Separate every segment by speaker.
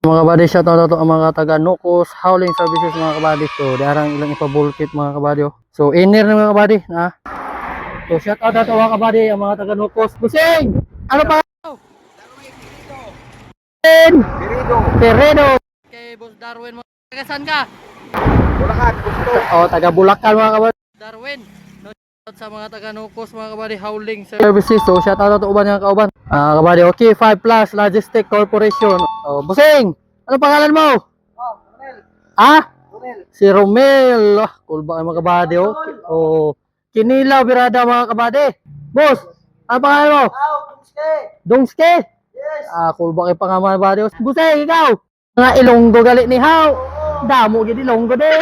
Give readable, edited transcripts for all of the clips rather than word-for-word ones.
Speaker 1: Mga kabady, shoutout na to ang mga taga Nukos Hauling Services mga kabady. So, diarang ilang ipabulkit mga kabady. So, inner na mga kabady. So, shoutout na to mga kabady, ang mga taga Nukos. Busing! Ano pa? Peredo. Kay Boss Darwin mo. Taga saan ka?
Speaker 2: Bulacan, gusto.
Speaker 1: Taga Bulacan mga kabady. Darwin. Shoutout sa mga taga Nukos mga kabady, Hauling Services. So, shoutout na to uban mga kauban. Kabady, okay, 5 Plus Logistic Corporation. Busing! Ano pangalan mo?
Speaker 2: Romel. Romel.
Speaker 1: Si Romel. Cool ba kayo mga kabady? Kinilaw, birada mga kabady. Boss, ano pangalan mo?
Speaker 2: Dungske.
Speaker 1: Dungske?
Speaker 2: Yes.
Speaker 1: Cool ba kayo pa nga mga kabady? Busing, ikaw? Mga Ilonggo gali ni How. Damo gid Ilonggo de.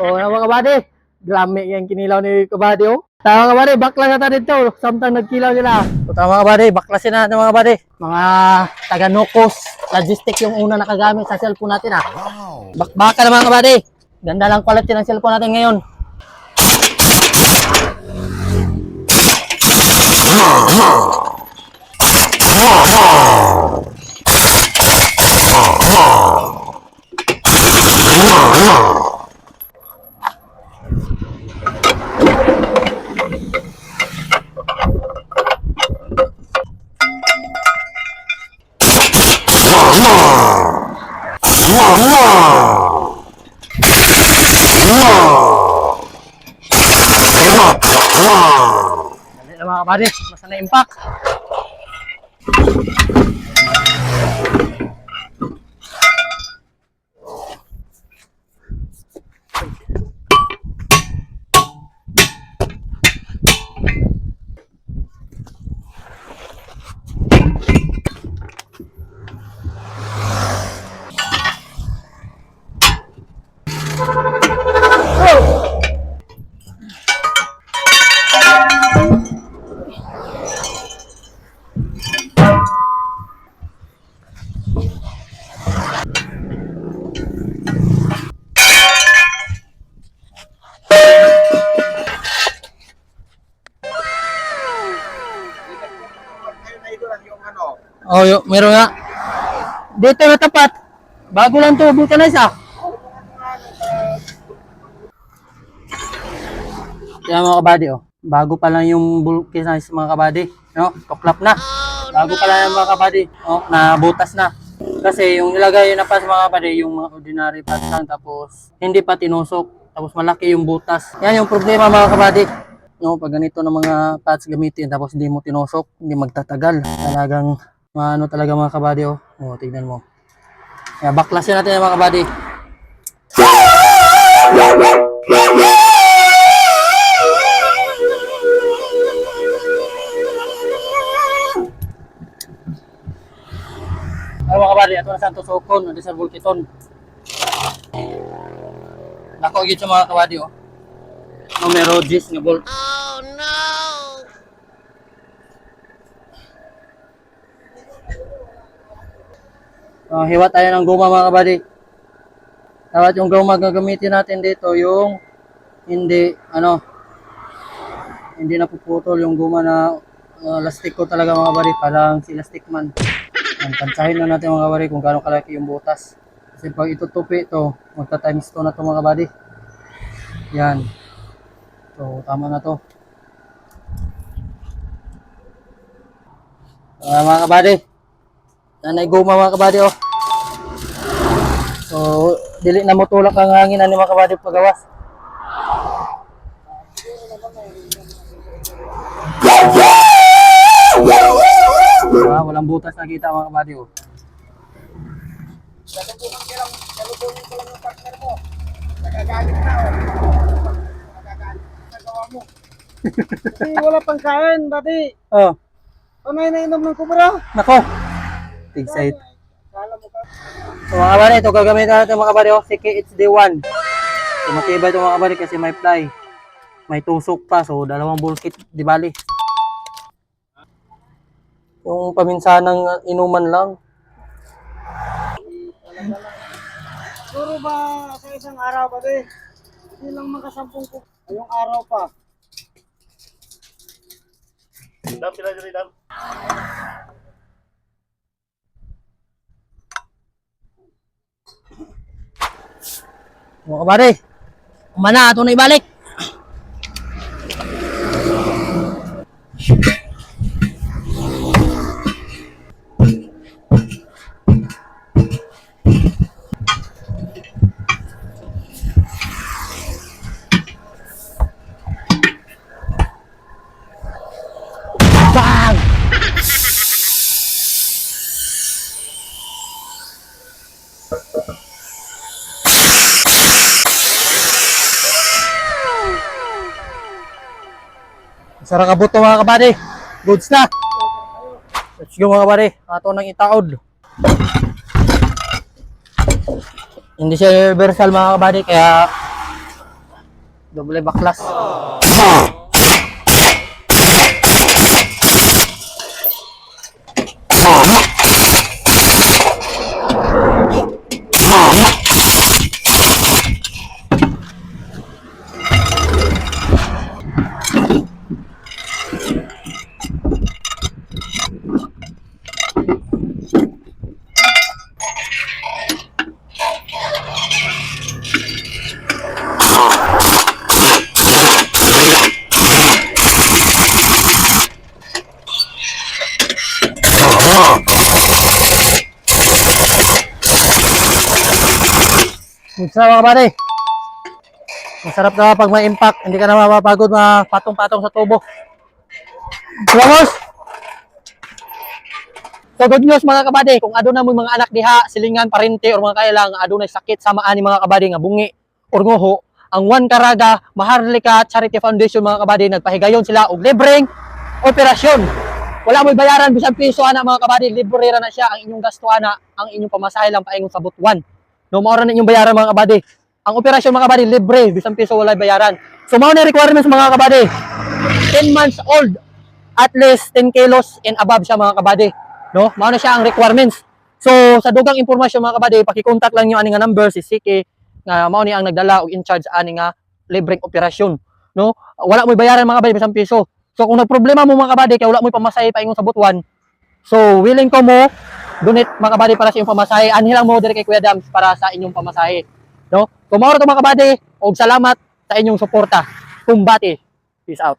Speaker 1: Ano mga kabady? Grami yung kinilaw ni kabady. Tama kabady, bakla na tayo dito. Samtang nagkilaw sila. Tama kabady, baklasin na natin mga kabady. Mga taga Nukos Logistic yung una nakagamit sa cellphone natin Wow. Bakbaka na mga kabady. Ganda lang quality ng cellphone natin ngayon. Dali na mga kabady, basta na impact. Meron nga. Dito na tapat. Bago lang to, buta na isa. Kaya mga kabady, bago pa lang yung bulkis na mga kabady, no? Tuklap na. Bago pa lang yung mga kabady, na butas na. Kasi yung nilagay na pa sa mga kabady, yung mga ordinary pads lang, tapos hindi pa tinusok, tapos malaki yung butas. Yan yung problema mga kabady. No, pag ganito ng mga pads gamitin, tapos hindi mo tinusok, hindi magtatagal. Talagang ano talaga mga kabady, tignan mo. Kaya baklasin natin yung mga kabady. Ay mga kabady, ato na sa tusokon, di sa bulkiton. Nako gid sa mga kabady, numero 10 nga bolt. Oh no! Hiwa tayo ng guma mga kabady. Dapat yung guma gagamitin natin dito yung hindi napuputol yung guma na lastik ko talaga mga kabady, parang si Lastic Man. Tansahin na natin mga kabady kung gaano kalaki yung butas. Kasi pag itutupi ito, magta times 2 na ito mga kabady. Yan. So tama na to. Mga kabady. Nanay guma mga kabady So, dili na mo tulak ang hangin ani mga kabady pagawas. Walang butas na kita mga kabady
Speaker 2: Salubunin ko lang yung partner mo. Nagagalit na Nagagalit na gawa mo. Kasi wala pang kain, dati. Panay na inom ng kumara.
Speaker 1: Nako. Tig-site.
Speaker 2: Kala mo ka.
Speaker 1: So mga kabady, ito gagamitin natin mga kabady si KHD1. So matibay ito mga kabady kasi may fly. May tusok pa, so dalawang bulkit di bali. Yung paminsanang inuman lang.
Speaker 2: Siguro ba sa isang araw ba hindi lang makasampung ko. Yung araw pa. Dam sila diri dam.
Speaker 1: Mga kabady, kumana ato na ibalik. Bang! Sara ka buto mga kabady. Goods na. Let's go mga kabady. Ato nang itaod. Hindi siya universal mga kabady kaya doble baklas. Goods na mga kabady. Masarap na pag may impact. Hindi ka na mapapagod patong-patong sa tubo. Vamos! So good news mga kabady, kung aduna mo mga anak diha, silingan, parente, or mga kailang adunay sakit sa maani mga kabady nga bungi or nguho, ang One Caraga Maharlika Charity Foundation mga kabady, nagpahigayon sila og libreng operasyon. Wala mo'y bayaran bisag piso ana mga kabady, libre ra na siya. Ang inyong gasto ana, ang inyong pamasahe lang paingon sa butuan. No, mao ra na inyong bayaran mga kabady. Ang operasyon mga kabady libre, bisag piso wala bayaran. So mao na requirements mga kabady. 10 months old, at least 10 kilos and above siya mga kabady. No, mao na siya ang requirements. So sa dugang impormasyon mga kabady, paki-contact lang niyo ani nga number si Siki nga mao ni ang nagdala og in charge ani nga libreng operasyon. No, wala mo'y bayaran mga kabady bisag piso. So kung nagproblema mo mga kabady kay wala mo'y pamasahe paingon sa butuan, so willing ko mo donate mga kabady para sa inyong pamasahe. Anhi lang mo dire kay Kuya Dams para sa inyong pamasahe. No? Kumaro to mga kabady og salamat sa inyong suporta. Kumbati. Peace out.